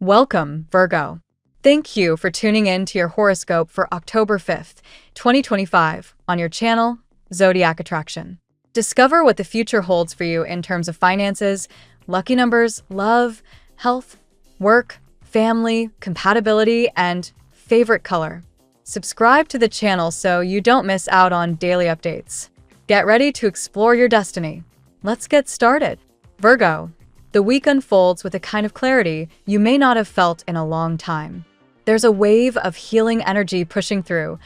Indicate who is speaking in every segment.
Speaker 1: Welcome, Virgo. Thank you for tuning in to your horoscope for October 5th, 2025, on your channel, Zodiac Attraction. Discover what the future holds for you in terms of finances, lucky numbers, love, health, work, family, compatibility, and favorite color. Subscribe to the channel so you don't miss out on daily updates. Get ready to explore your destiny. Let's get started. Virgo. The week unfolds with a kind of clarity you may not have felt in a long time. There's a wave of healing energy pushing through,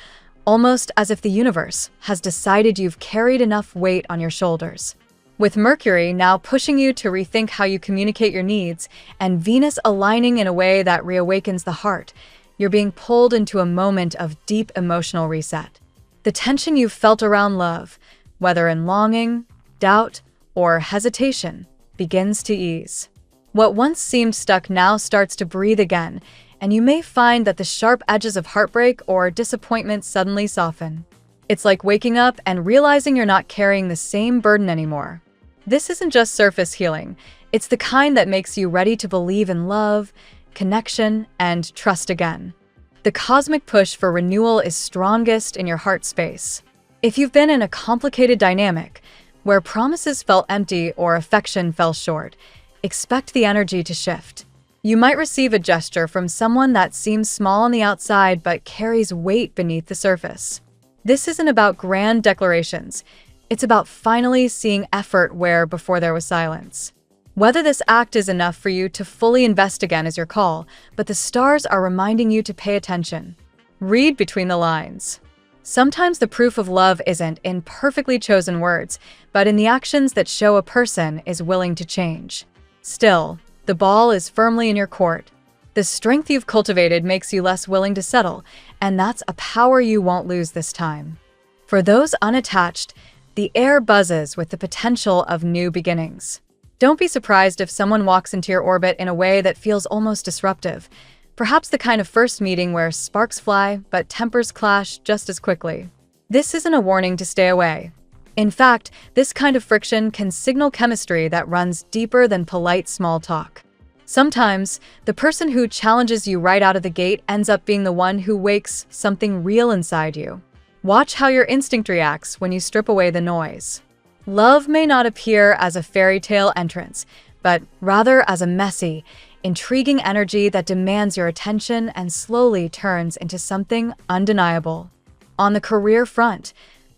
Speaker 1: almost as if the universe has decided you've carried enough weight on your shoulders. With Mercury now pushing you to rethink how you communicate your needs and Venus aligning in a way that reawakens the heart, you're being pulled into a moment of deep emotional reset. The tension you've felt around love, whether in longing, doubt, or hesitation, begins to ease. What once seemed stuck now starts to breathe again, and you may find that the sharp edges of heartbreak or disappointment suddenly soften. It's like waking up and realizing you're not carrying the same burden anymore. This isn't just surface healing, it's the kind that makes you ready to believe in love, connection, and trust again. The cosmic push for renewal is strongest in your heart space. If you've been in a complicated dynamic, where promises felt empty or affection fell short, expect the energy to shift. You might receive a gesture from someone that seems small on the outside but carries weight beneath the surface. This isn't about grand declarations. It's about finally seeing effort where before there was silence. Whether this act is enough for you to fully invest again is your call, but the stars are reminding you to pay attention. Read between the lines. Sometimes the proof of love isn't in perfectly chosen words, but in the actions that show a person is willing to change. Still, the ball is firmly in your court. The strength you've cultivated makes you less willing to settle, and that's a power you won't lose this time. For those unattached, the air buzzes with the potential of new beginnings. Don't be surprised if someone walks into your orbit in a way that feels almost disruptive. Perhaps the kind of first meeting where sparks fly, but tempers clash just as quickly. This isn't a warning to stay away. In fact, this kind of friction can signal chemistry that runs deeper than polite small talk. Sometimes, the person who challenges you right out of the gate ends up being the one who wakes something real inside you. Watch how your instinct reacts when you strip away the noise. Love may not appear as a fairy tale entrance, but rather as a messy, intriguing energy that demands your attention and slowly turns into something undeniable. On the career front,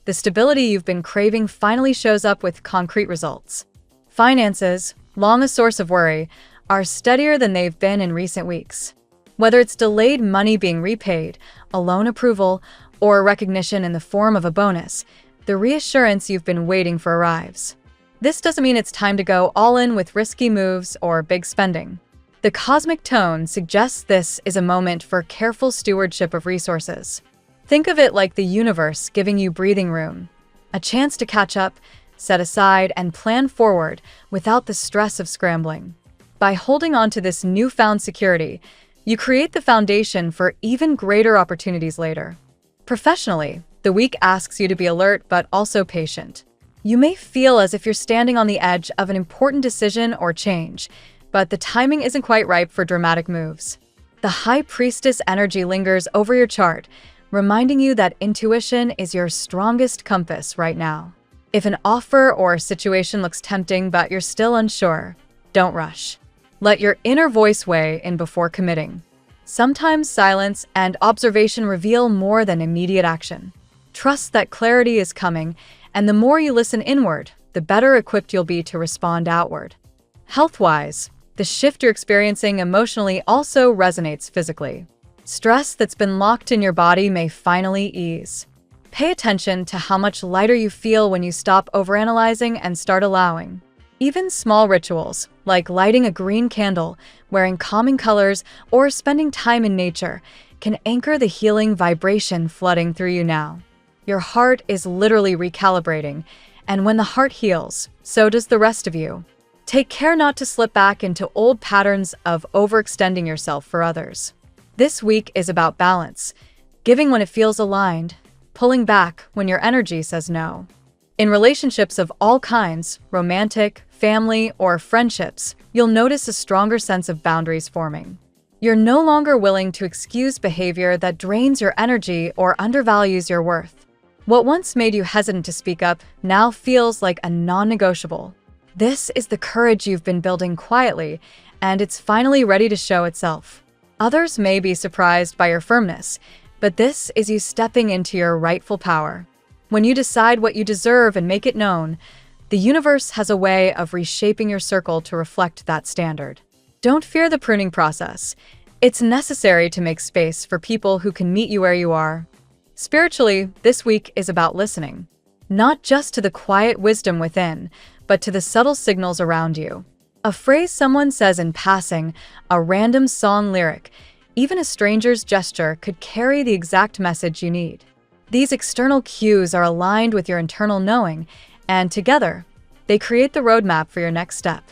Speaker 1: the stability you've been craving finally shows up with concrete results. Finances, long a source of worry, are steadier than they've been in recent weeks. Whether it's delayed money being repaid, a loan approval, or recognition in the form of a bonus, the reassurance you've been waiting for arrives. This doesn't mean it's time to go all in with risky moves or big spending. The cosmic tone suggests this is a moment for careful stewardship of resources. Think of it like the universe giving you breathing room, a chance to catch up, set aside, and plan forward without the stress of scrambling. By holding on to this newfound security, you create the foundation for even greater opportunities later. Professionally, the week asks you to be alert but also patient. You may feel as if you're standing on the edge of an important decision or change, but the timing isn't quite ripe for dramatic moves. The High Priestess energy lingers over your chart, reminding you that intuition is your strongest compass right now. If an offer or situation looks tempting but you're still unsure, don't rush. Let your inner voice weigh in before committing. Sometimes silence and observation reveal more than immediate action. Trust that clarity is coming, and the more you listen inward, the better equipped you'll be to respond outward. Health-wise, the shift you're experiencing emotionally also resonates physically. Stress that's been locked in your body may finally ease. Pay attention to how much lighter you feel when you stop overanalyzing and start allowing. Even small rituals, like lighting a green candle, wearing calming colors, or spending time in nature, can anchor the healing vibration flooding through you now. Your heart is literally recalibrating, and when the heart heals, so does the rest of you. Take care not to slip back into old patterns of overextending yourself for others. This week is about balance, giving when it feels aligned, pulling back when your energy says no. In relationships of all kinds, romantic, family, or friendships, you'll notice a stronger sense of boundaries forming. You're no longer willing to excuse behavior that drains your energy or undervalues your worth. What once made you hesitant to speak up now feels like a non-negotiable. This is the courage you've been building quietly, and it's finally ready to show itself. Others may be surprised by your firmness, but this is you stepping into your rightful power. When you decide what you deserve and make it known, the universe has a way of reshaping your circle to reflect that standard. Don't fear the pruning process. It's necessary to make space for people who can meet you where you are. Spiritually, this week is about listening, not just to the quiet wisdom within, but to the subtle signals around you. A phrase someone says in passing, a random song lyric, even a stranger's gesture could carry the exact message you need. These external cues are aligned with your internal knowing, and together, they create the roadmap for your next step.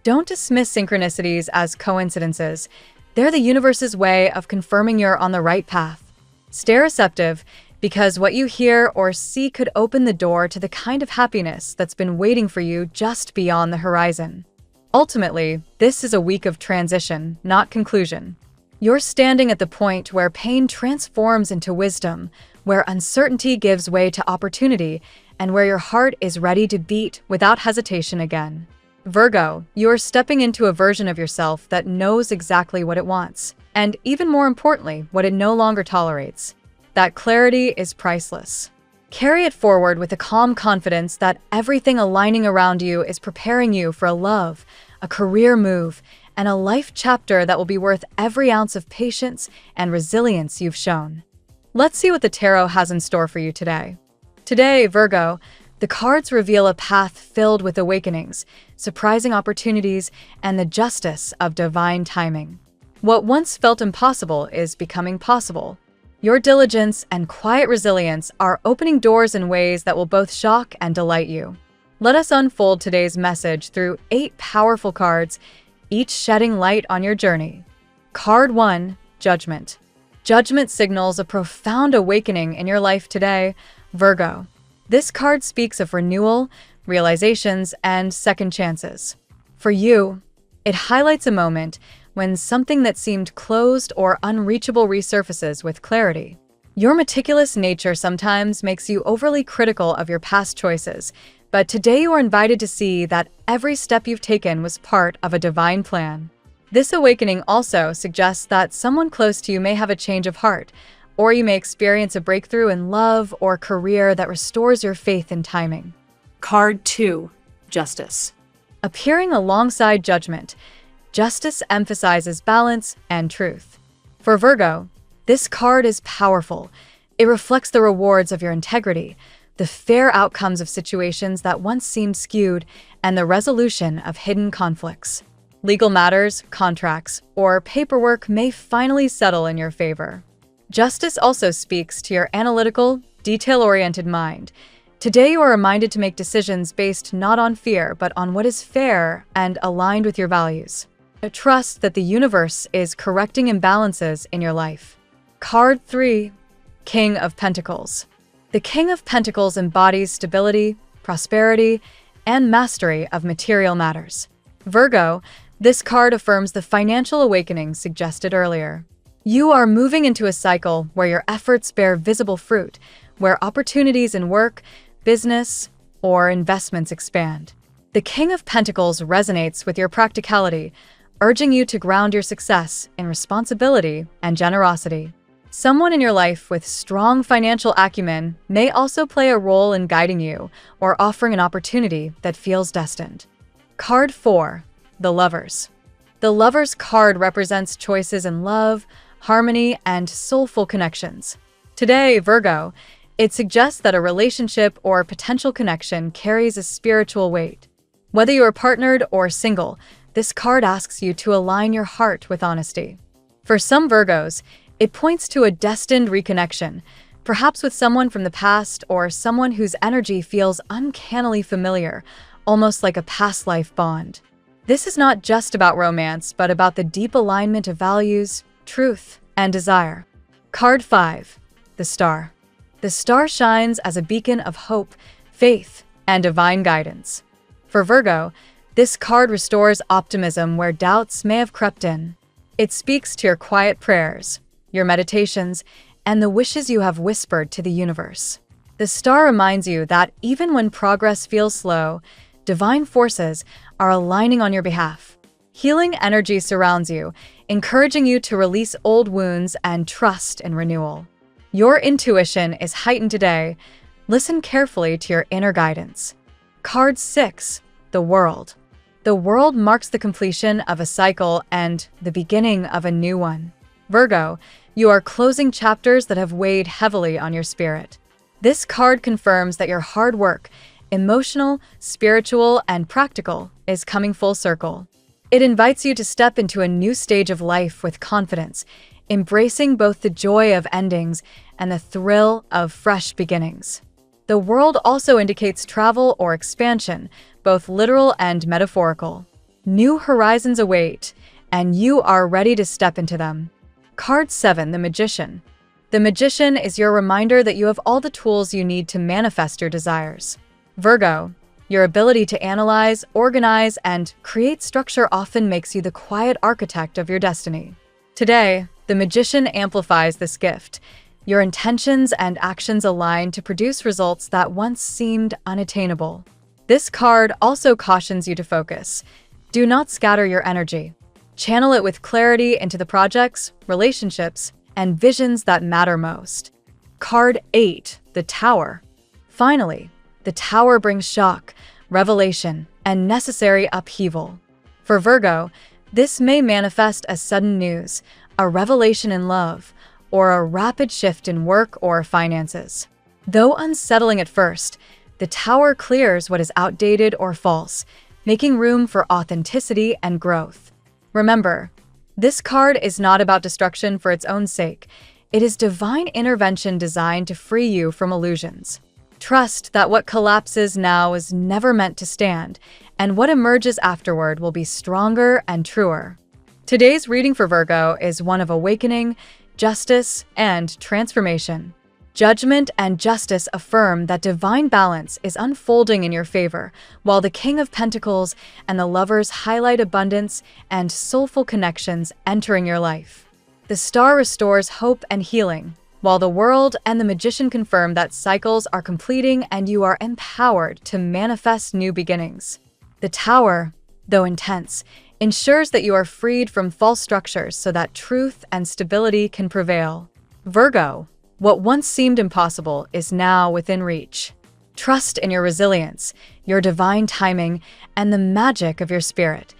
Speaker 1: Don't dismiss synchronicities as coincidences. They're the universe's way of confirming you're on the right path. Stay receptive, because what you hear or see could open the door to the kind of happiness that's been waiting for you just beyond the horizon. Ultimately, this is a week of transition, not conclusion. You're standing at the point where pain transforms into wisdom, where uncertainty gives way to opportunity, and where your heart is ready to beat without hesitation again. Virgo, you're stepping into a version of yourself that knows exactly what it wants, and even more importantly, what it no longer tolerates. That clarity is priceless. Carry it forward with a calm confidence that everything aligning around you is preparing you for a love, a career move, and a life chapter that will be worth every ounce of patience and resilience you've shown. Let's see what the tarot has in store for you today. Today, Virgo, the cards reveal a path filled with awakenings, surprising opportunities, and the justice of divine timing. What once felt impossible is becoming possible. Your diligence and quiet resilience are opening doors in ways that will both shock and delight you. Let us unfold today's message through 8 powerful cards, each shedding light on your journey. Card 1, Judgment. Judgment signals a profound awakening in your life today, Virgo. This card speaks of renewal, realizations, and second chances. For you, it highlights a moment when something that seemed closed or unreachable resurfaces with clarity. Your meticulous nature sometimes makes you overly critical of your past choices, but today you are invited to see that every step you've taken was part of a divine plan. This awakening also suggests that someone close to you may have a change of heart, or you may experience a breakthrough in love or career that restores your faith in timing. Card 2, Justice. Appearing alongside Judgment, Justice emphasizes balance and truth. For Virgo, this card is powerful. It reflects the rewards of your integrity, the fair outcomes of situations that once seemed skewed, and the resolution of hidden conflicts. Legal matters, contracts, or paperwork may finally settle in your favor. Justice also speaks to your analytical, detail-oriented mind. Today you are reminded to make decisions based not on fear, but on what is fair and aligned with your values. Trust that the universe is correcting imbalances in your life. Card 3, King of Pentacles. The King of Pentacles embodies stability, prosperity, and mastery of material matters. Virgo, this card affirms the financial awakening suggested earlier. You are moving into a cycle where your efforts bear visible fruit, where opportunities in work, business, or investments expand. The King of Pentacles resonates with your practicality, urging you to ground your success in responsibility and generosity. Someone in your life with strong financial acumen may also play a role in guiding you or offering an opportunity that feels destined. Card 4, the Lovers. The Lovers card represents choices in love, harmony, and soulful connections. Today, Virgo, it suggests that a relationship or potential connection carries a spiritual weight. Whether you are partnered or single, this card asks you to align your heart with honesty. For some Virgos, it points to a destined reconnection, perhaps with someone from the past or someone whose energy feels uncannily familiar, almost like a past life bond. This is not just about romance, but about the deep alignment of values, truth, and desire. Card 5, the Star. The Star shines as a beacon of hope, faith, and divine guidance. For Virgo, this card restores optimism where doubts may have crept in. It speaks to your quiet prayers, your meditations, and the wishes you have whispered to the universe. The star reminds you that even when progress feels slow, divine forces are aligning on your behalf. Healing energy surrounds you, encouraging you to release old wounds and trust in renewal. Your intuition is heightened today. Listen carefully to your inner guidance. Card 6, the World. The World marks the completion of a cycle and the beginning of a new one. Virgo, you are closing chapters that have weighed heavily on your spirit. This card confirms that your hard work, emotional, spiritual, and practical, is coming full circle. It invites you to step into a new stage of life with confidence, embracing both the joy of endings and the thrill of fresh beginnings. The World also indicates travel or expansion, both literal and metaphorical. New horizons await, and you are ready to step into them. Card 7, the Magician. The Magician is your reminder that you have all the tools you need to manifest your desires. Virgo, your ability to analyze, organize, and create structure often makes you the quiet architect of your destiny. Today, the Magician amplifies this gift. Your intentions and actions align to produce results that once seemed unattainable. This card also cautions you to focus. Do not scatter your energy. Channel it with clarity into the projects, relationships, and visions that matter most. Card 8, the Tower. Finally, the Tower brings shock, revelation, and necessary upheaval. For Virgo, this may manifest as sudden news, a revelation in love, or a rapid shift in work or finances. Though unsettling at first, the Tower clears what is outdated or false, making room for authenticity and growth. Remember, this card is not about destruction for its own sake. It is divine intervention designed to free you from illusions. Trust that what collapses now is never meant to stand, and what emerges afterward will be stronger and truer. Today's reading for Virgo is one of awakening, justice, and transformation. Judgment and justice affirm that divine balance is unfolding in your favor, while the King of Pentacles and the Lovers highlight abundance and soulful connections entering your life. The Star restores hope and healing, while the World and the Magician confirm that cycles are completing and you are empowered to manifest new beginnings. The Tower, though intense, ensures that you are freed from false structures so that truth and stability can prevail. Virgo, what once seemed impossible is now within reach. Trust in your resilience, your divine timing, and the magic of your spirit.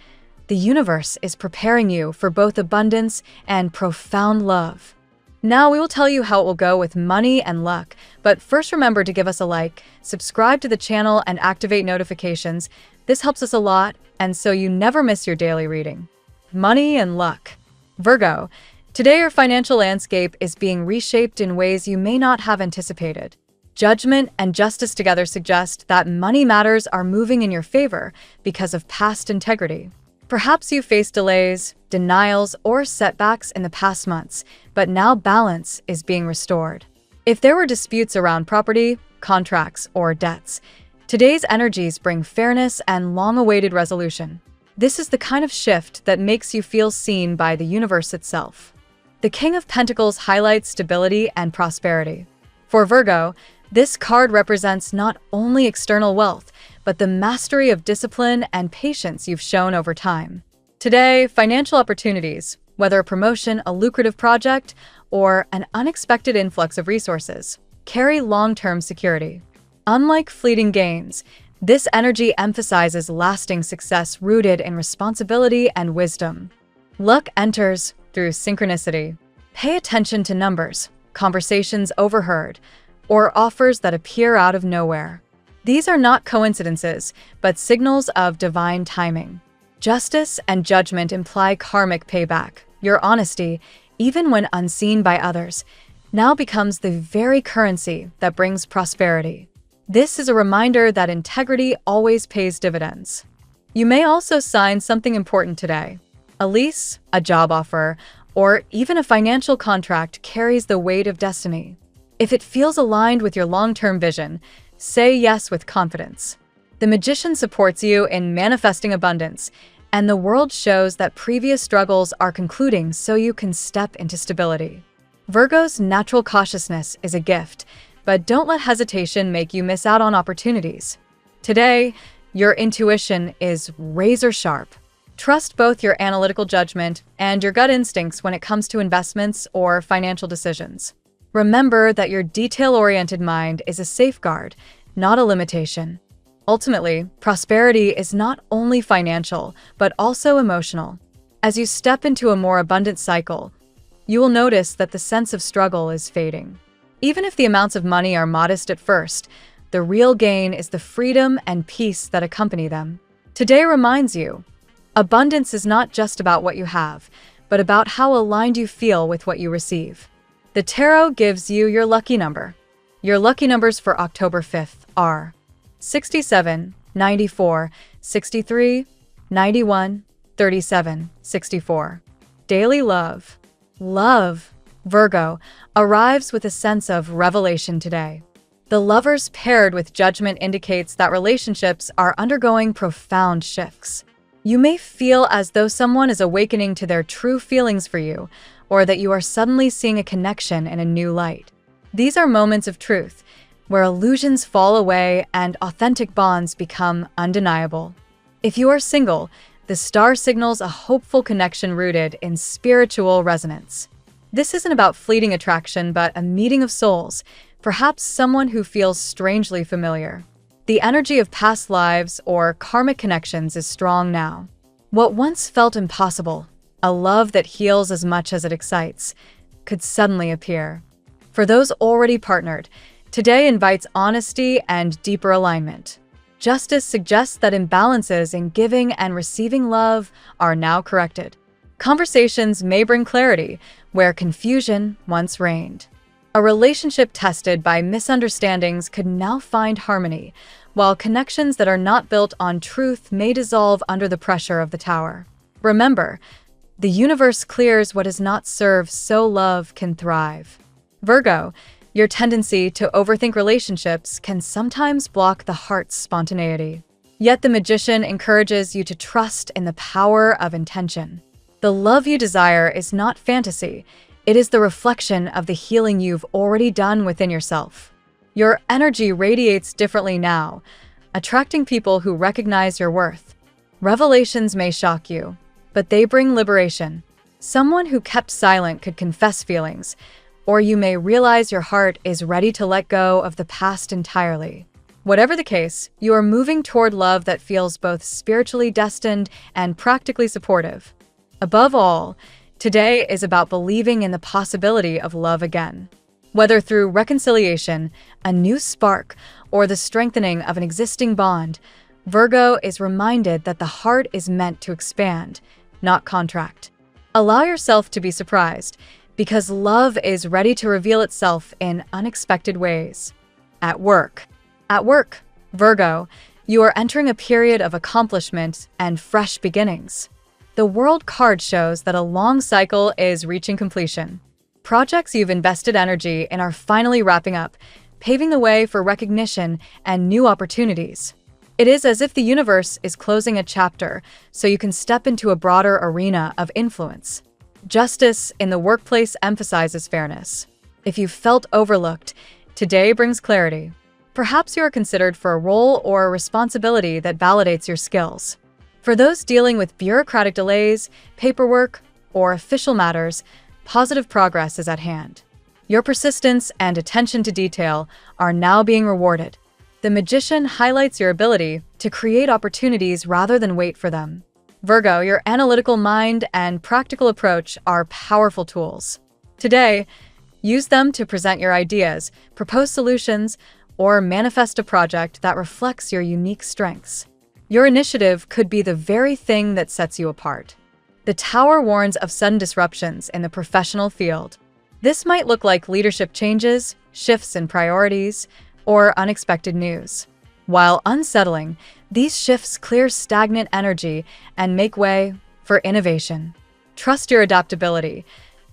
Speaker 1: The universe is preparing you for both abundance and profound love. Now we will tell you how it will go with money and luck, but first remember to give us a like, subscribe to the channel, and activate notifications. This helps us a lot, and so you never miss your daily reading. Money and luck. Virgo, today your financial landscape is being reshaped in ways you may not have anticipated. Judgment and justice together suggest that money matters are moving in your favor because of past integrity. Perhaps you faced delays, denials, or setbacks in the past months, but now balance is being restored. If there were disputes around property, contracts, or debts, today's energies bring fairness and long-awaited resolution. This is the kind of shift that makes you feel seen by the universe itself. The King of Pentacles highlights stability and prosperity. For Virgo, this card represents not only external wealth, but the mastery of discipline and patience you've shown over time. Today, financial opportunities, whether a promotion, a lucrative project, or an unexpected influx of resources, carry long-term security. Unlike fleeting gains, this energy emphasizes lasting success rooted in responsibility and wisdom. Luck enters through synchronicity. Pay attention to numbers, conversations overheard, or offers that appear out of nowhere. These are not coincidences, but signals of divine timing. Justice and judgment imply karmic payback. Your honesty, even when unseen by others, now becomes the very currency that brings prosperity. This is a reminder that integrity always pays dividends. You may also sign something important today. A lease, a job offer, or even a financial contract carries the weight of destiny. If it feels aligned with your long-term vision, say yes with confidence. The Magician supports you in manifesting abundance, and the world shows that previous struggles are concluding so you can step into stability. Virgo's natural cautiousness is a gift, but don't let hesitation make you miss out on opportunities. Today, your intuition is razor sharp. Trust both your analytical judgment and your gut instincts when it comes to investments or financial decisions. Remember that your detail-oriented mind is a safeguard, not a limitation. Ultimately, prosperity is not only financial, but also emotional. As you step into a more abundant cycle, you will notice that the sense of struggle is fading. Even if the amounts of money are modest at first, the real gain is the freedom and peace that accompany them. Today reminds you, abundance is not just about what you have, but about how aligned you feel with what you receive. The tarot gives you your lucky number. Your lucky numbers for October 5th are 67, 94, 63, 91, 37, 64. Daily love. Love, Virgo, arrives with a sense of revelation today. The lovers paired with judgment indicates that relationships are undergoing profound shifts. You may feel as though someone is awakening to their true feelings for you, or that you are suddenly seeing a connection in a new light. These are moments of truth, where illusions fall away and authentic bonds become undeniable. If you are single, the star signals a hopeful connection rooted in spiritual resonance. This isn't about fleeting attraction, but a meeting of souls, perhaps someone who feels strangely familiar. The energy of past lives or karmic connections is strong now. What once felt impossible, a love that heals as much as it excites, could suddenly appear. For those already partnered, today invites honesty and deeper alignment. Justice suggests that imbalances in giving and receiving love are now corrected. Conversations may bring clarity where confusion once reigned. A relationship tested by misunderstandings could now find harmony, while connections that are not built on truth may dissolve under the pressure of the tower. Remember, the universe clears what does not serve so love can thrive. Virgo, your tendency to overthink relationships can sometimes block the heart's spontaneity. Yet the magician encourages you to trust in the power of intention. The love you desire is not fantasy. It is the reflection of the healing you've already done within yourself. Your energy radiates differently now, attracting people who recognize your worth. Revelations may shock you, but they bring liberation. Someone who kept silent could confess feelings, or you may realize your heart is ready to let go of the past entirely. Whatever the case, you are moving toward love that feels both spiritually destined and practically supportive. Above all, today is about believing in the possibility of love again. Whether through reconciliation, a new spark, or the strengthening of an existing bond, Virgo is reminded that the heart is meant to expand, not contract. Allow yourself to be surprised, because love is ready to reveal itself in unexpected ways. At work, Virgo, you are entering a period of accomplishment and fresh beginnings. The World card shows that a long cycle is reaching completion. Projects you've invested energy in are finally wrapping up, paving the way for recognition and new opportunities. It is as if the universe is closing a chapter so you can step into a broader arena of influence. Justice in the workplace emphasizes fairness. If you felt overlooked, today brings clarity. Perhaps you are considered for a role or a responsibility that validates your skills. For those dealing with bureaucratic delays, paperwork, or official matters, positive progress is at hand. Your persistence and attention to detail are now being rewarded. The magician highlights your ability to create opportunities rather than wait for them. Virgo, your analytical mind and practical approach are powerful tools. Today, use them to present your ideas, propose solutions, or manifest a project that reflects your unique strengths. Your initiative could be the very thing that sets you apart. The Tower warns of sudden disruptions in the professional field. This might look like leadership changes, shifts in priorities, or unexpected news. While unsettling, these shifts clear stagnant energy and make way for innovation. Trust your adaptability.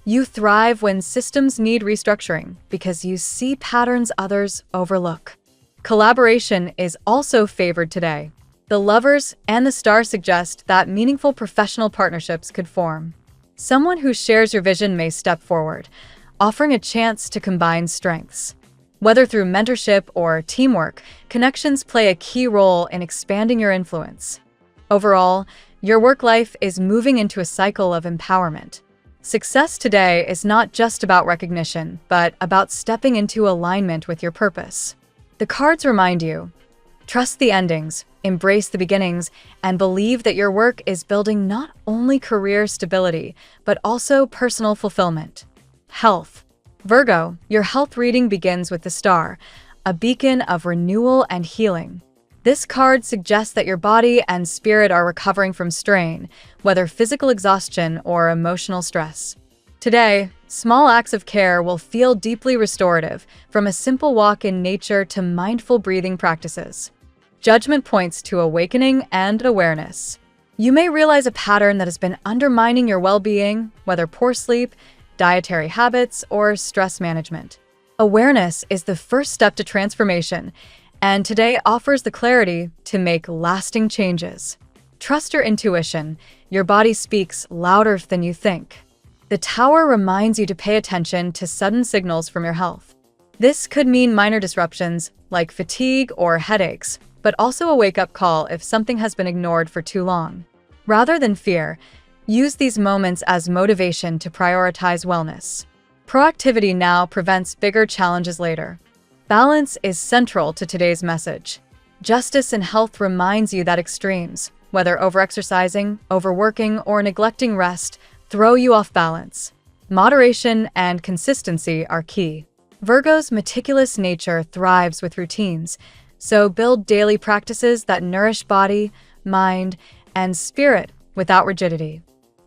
Speaker 1: You thrive when systems need restructuring because you see patterns others overlook. Collaboration is also favored today. The Lovers and the Star suggest that meaningful professional partnerships could form. Someone who shares your vision may step forward, offering a chance to combine strengths. Whether through mentorship or teamwork, connections play a key role in expanding your influence. Overall, your work life is moving into a cycle of empowerment. Success today is not just about recognition, but about stepping into alignment with your purpose. The cards remind you: trust the endings, embrace the beginnings, and believe that your work is building not only career stability, but also personal fulfillment. Health. Virgo, your health reading begins with the Star, a beacon of renewal and healing. This card suggests that your body and spirit are recovering from strain, whether physical exhaustion or emotional stress. Today, small acts of care will feel deeply restorative, from a simple walk in nature to mindful breathing practices. Judgment points to awakening and awareness. You may realize a pattern that has been undermining your well-being, whether poor sleep, dietary habits, or stress management. Awareness is the first step to transformation, and today offers the clarity to make lasting changes. Trust your intuition. Your body speaks louder than you think. The Tower reminds you to pay attention to sudden signals from your health. This could mean minor disruptions like fatigue or headaches, but also a wake-up call if something has been ignored for too long. Rather than fear, use these moments as motivation to prioritize wellness. Proactivity now prevents bigger challenges later. Balance is central to today's message. Justice in health reminds you that extremes, whether overexercising, overworking, or neglecting rest, throw you off balance. Moderation and consistency are key. Virgo's meticulous nature thrives with routines, so build daily practices that nourish body, mind, and spirit without rigidity.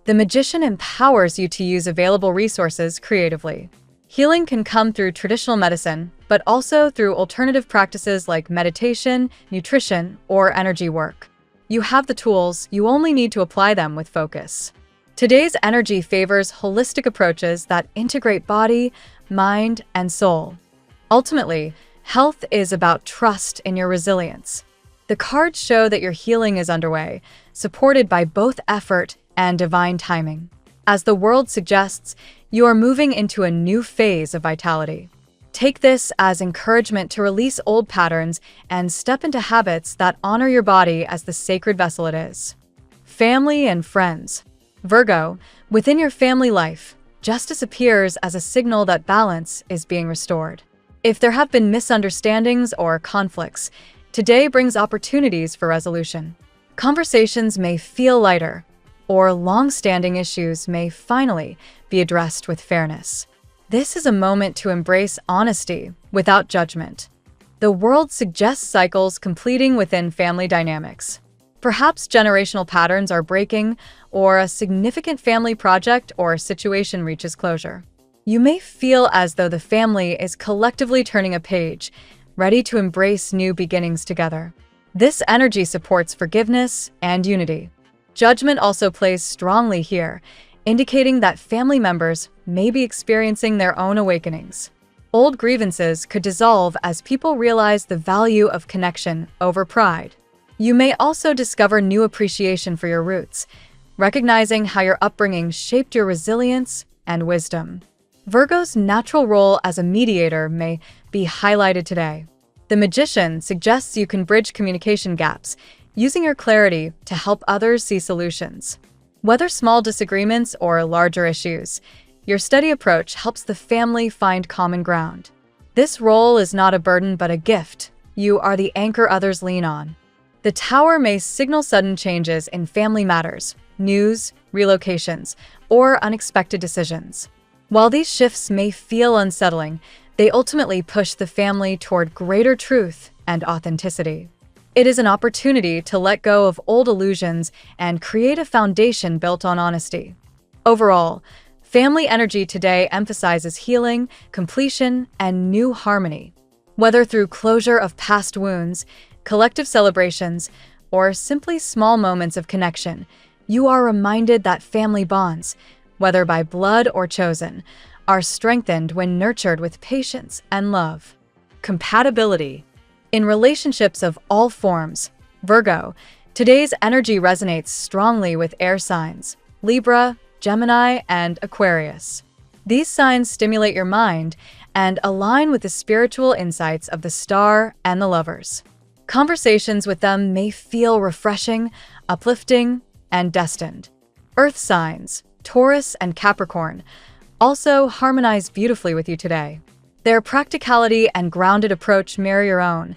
Speaker 1: The Magician empowers you to use available resources creatively. Healing can come through traditional medicine, but also through alternative practices like meditation, nutrition, or energy work. You have the tools, you only need to apply them with focus. Today's energy favors holistic approaches that integrate body, mind, and soul. Ultimately, health is about trust in your resilience. The cards show that your healing is underway, supported by both effort and divine timing. As the world suggests, you are moving into a new phase of vitality. Take this as encouragement to release old patterns and step into habits that honor your body as the sacred vessel it is. Family and friends. Virgo, within your family life, justice appears as a signal that balance is being restored. If there have been misunderstandings or conflicts, today brings opportunities for resolution. Conversations may feel lighter, or long-standing issues may finally be addressed with fairness. This is a moment to embrace honesty without judgment. The world suggests cycles completing within family dynamics. Perhaps generational patterns are breaking, or a significant family project or situation reaches closure. You may feel as though the family is collectively turning a page, ready to embrace new beginnings together. This energy supports forgiveness and unity. Judgment also plays strongly here, indicating that family members may be experiencing their own awakenings. Old grievances could dissolve as people realize the value of connection over pride. You may also discover new appreciation for your roots, recognizing how your upbringing shaped your resilience and wisdom. Virgo's natural role as a mediator may be highlighted today. The Magician suggests you can bridge communication gaps, using your clarity to help others see solutions. Whether small disagreements or larger issues, your steady approach helps the family find common ground. This role is not a burden but a gift. You are the anchor others lean on. The Tower may signal sudden changes in family matters, news, relocations, or unexpected decisions. While these shifts may feel unsettling, they ultimately push the family toward greater truth and authenticity. It is an opportunity to let go of old illusions and create a foundation built on honesty. Overall, family energy today emphasizes healing, completion, and new harmony. Whether through closure of past wounds, collective celebrations, or simply small moments of connection, you are reminded that family bonds, whether by blood or chosen, are strengthened when nurtured with patience and love. Compatibility. In relationships of all forms, Virgo, today's energy resonates strongly with air signs, Libra, Gemini, and Aquarius. These signs stimulate your mind and align with the spiritual insights of the star and the lovers. Conversations with them may feel refreshing, uplifting, and destined. Earth signs, Taurus and Capricorn, also harmonize beautifully with you today. Their practicality and grounded approach mirror your own,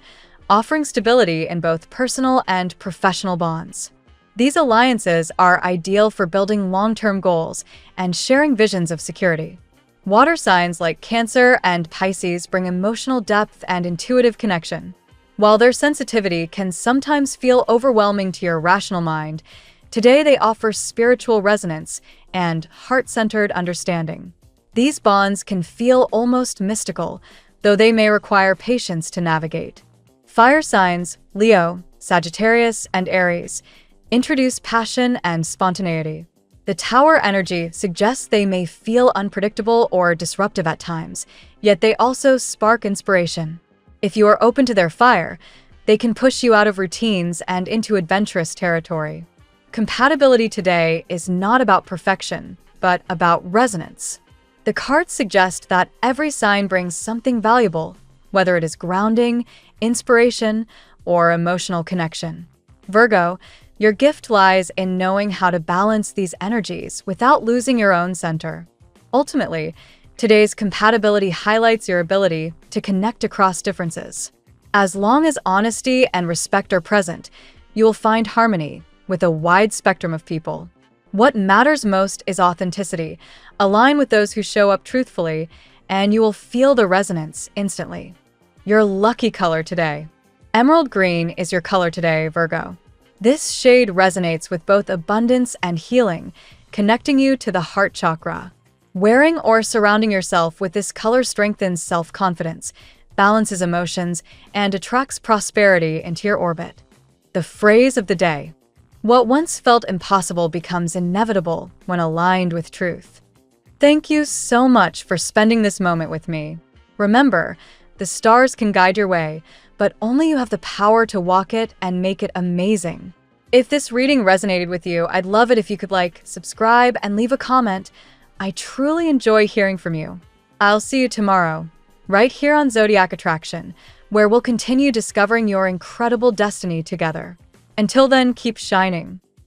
Speaker 1: offering stability in both personal and professional bonds. These alliances are ideal for building long-term goals and sharing visions of security. Water signs like Cancer and Pisces bring emotional depth and intuitive connection. While their sensitivity can sometimes feel overwhelming to your rational mind, today they offer spiritual resonance and heart-centered understanding. These bonds can feel almost mystical, though they may require patience to navigate. Fire signs, Leo, Sagittarius, and Aries, introduce passion and spontaneity. The Tower energy suggests they may feel unpredictable or disruptive at times, yet they also spark inspiration. If you are open to their fire, they can push you out of routines and into adventurous territory. Compatibility today is not about perfection, but about resonance. The cards suggest that every sign brings something valuable, whether it is grounding, inspiration, or emotional connection. Virgo, your gift lies in knowing how to balance these energies without losing your own center. Ultimately, today's compatibility highlights your ability to connect across differences. As long as honesty and respect are present, you will find harmony with a wide spectrum of people. What matters most is authenticity. Align with those who show up truthfully, and you will feel the resonance instantly. Your lucky color today. Emerald green is your color today, Virgo. This shade resonates with both abundance and healing, connecting you to the heart chakra. Wearing or surrounding yourself with this color strengthens self-confidence, balances emotions, and attracts prosperity into your orbit. The phrase of the day. What once felt impossible becomes inevitable when aligned with truth. Thank you so much for spending this moment with me. Remember, the stars can guide your way, but only you have the power to walk it and make it amazing. If this reading resonated with you, I'd love it if you could like, subscribe, and leave a comment. I truly enjoy hearing from you. I'll see you tomorrow, right here on Zodiac Attraction, where we'll continue discovering your incredible destiny together. Until then, keep shining.